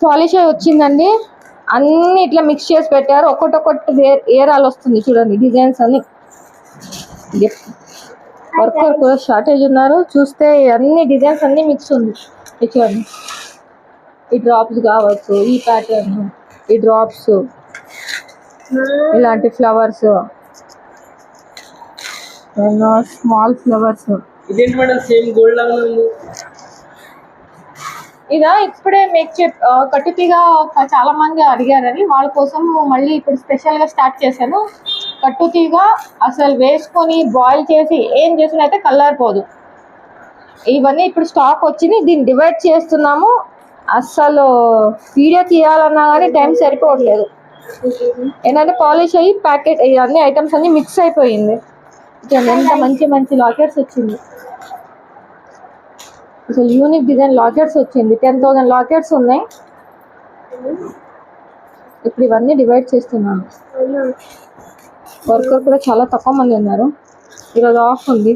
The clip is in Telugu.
పాలిష్ అయి వచ్చిందండి. అన్ని ఇట్లా మిక్స్ చేసి పెట్టారు. ఒక్కొక్కటి ఏరాలు వస్తుంది చూడండి. డిజైన్స్ అన్ని వర్కర్ కూడా షార్టేజ్ ఉన్నారు. చూస్తే అన్ని డిజైన్స్ అన్ని మిక్స్ ఉంది. చూడండి, ఈ డ్రాప్స్ కావచ్చు, ఈ ప్యాటర్న్, ఈ డ్రాప్స్, ఇలాంటి ఫ్లవర్స్, స్మాల్ ఫ్లవర్స్. ఇదేంటి మేడం సేమ్ గోల్డ్ లాగా ఉంది? ఇదా ఇప్పుడే కట్టుతీగా చాలా మంది అడిగారని వాళ్ళ కోసం మళ్ళీ ఇప్పుడు స్పెషల్ గా స్టార్ట్ చేశాను. కట్టుతీగా అసలు వేసుకొని బాయిల్ చేసి ఏం చేసినా అయితే కలర్ పోదు. ఇవన్నీ ఇప్పుడు స్టాక్ వచ్చింది. దీన్ని డివైడ్ చేస్తున్నాము. అస్సలు వీడియో తీయాలన్నా కానీ టైం సరిపోవట్లేదు. ఏంటంటే పాలిష్ అయ్యి ప్యాకెట్ అన్ని ఐటమ్స్ అన్ని మిక్స్ అయిపోయింది. ఎంత మంచి మంచి లాకెట్స్ వచ్చింది. అసలు యూనిక్ డిజైన్ లాకెట్స్ వచ్చింది. 10,000 లాకెట్స్ ఉన్నాయి. ఇప్పుడు ఇవన్నీ డివైడ్ చేస్తున్నాను. వర్కర్ కూడా చాలా తక్కువ మంది ఉన్నారు. ఈరోజు ఆఫ్ ఉంది.